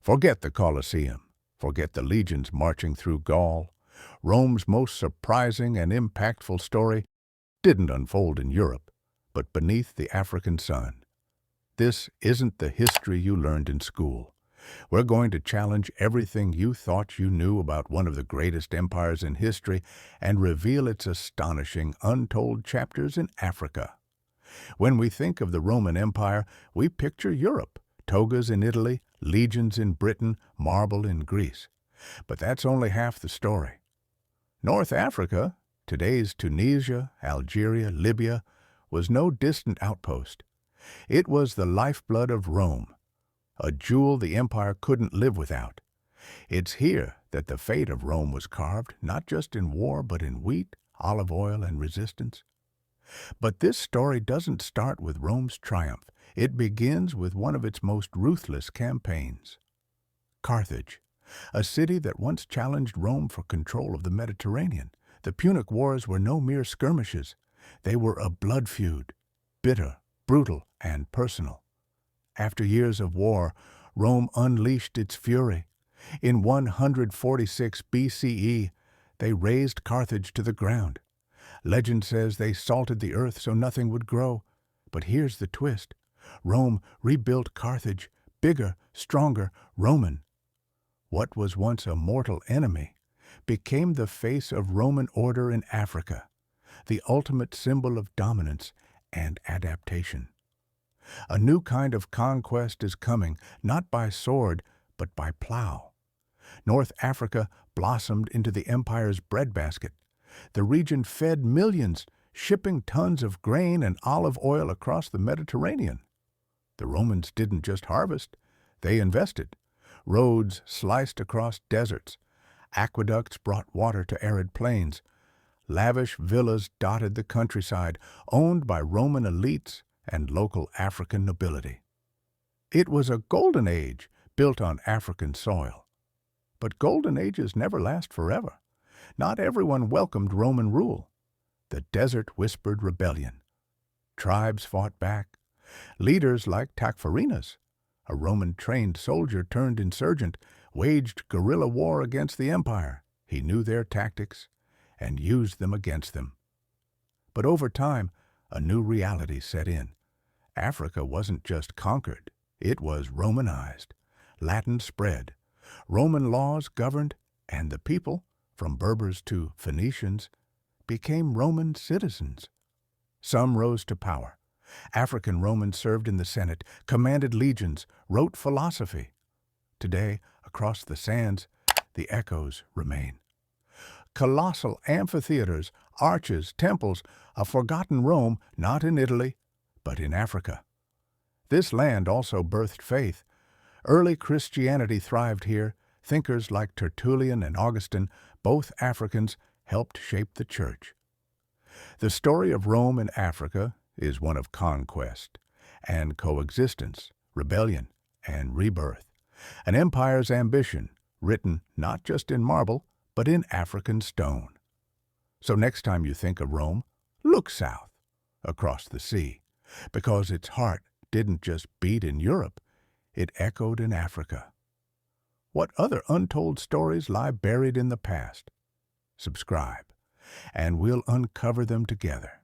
Forget the Colosseum. Forget the legions marching through Gaul. Rome's most surprising and impactful story didn't unfold in Europe, but beneath the African sun. This isn't the history you learned in school. We're going to challenge everything you thought you knew about one of the greatest empires in history and reveal its astonishing, untold chapters in Africa. When we think of the Roman Empire, we picture Europe, togas in Italy, legions in Britain, marble in Greece. But that's only half the story. North Africa, today's Tunisia, Algeria, Libya, was no distant outpost. It was the lifeblood of Rome, a jewel the empire couldn't live without. It's here that the fate of Rome was carved, not just in war, but in wheat, olive oil, and resistance. But this story doesn't start with Rome's triumph. It begins with one of its most ruthless campaigns. Carthage, a city that once challenged Rome for control of the Mediterranean. The Punic Wars were no mere skirmishes. They were a blood feud, bitter, brutal, and personal. After years of war, Rome unleashed its fury. In 146 BCE, they razed Carthage to the ground. Legend says they salted the earth so nothing would grow. But here's the twist. Rome rebuilt Carthage, bigger, stronger, Roman. What was once a mortal enemy became the face of Roman order in Africa, the ultimate symbol of dominance and adaptation. A new kind of conquest is coming, not by sword, but by plow. North Africa blossomed into the empire's breadbasket. The region fed millions, shipping tons of grain and olive oil across the Mediterranean. The Romans didn't just harvest, they invested. Roads sliced across deserts. Aqueducts brought water to arid plains. Lavish villas dotted the countryside, owned by Roman elites and local African nobility. It was a golden age built on African soil. But golden ages never last forever. Not everyone welcomed Roman rule. The desert whispered rebellion. Tribes fought back. Leaders like Tacfarinas, a Roman-trained soldier turned insurgent, waged guerrilla war against the empire. He knew their tactics and used them against them. But over time, a new reality set in. Africa wasn't just conquered, it was Romanized. Latin spread. Roman laws governed, and the people, from Berbers to Phoenicians, became Roman citizens. Some rose to power. African Romans served in the Senate, commanded legions, wrote philosophy. Today, across the sands, the echoes remain. Colossal amphitheaters, arches, temples, a forgotten Rome, not in Italy, but in Africa. This land also birthed faith. Early Christianity thrived here. Thinkers like Tertullian and Augustine, both Africans, helped shape the church. The story of Rome in Africa is one of conquest and coexistence, rebellion and rebirth. An empire's ambition, written not just in marble, but in African stone. So next time you think of Rome, look south, across the sea, because its heart didn't just beat in Europe, it echoed in Africa. What other untold stories lie buried in the past? Subscribe, and we'll uncover them together.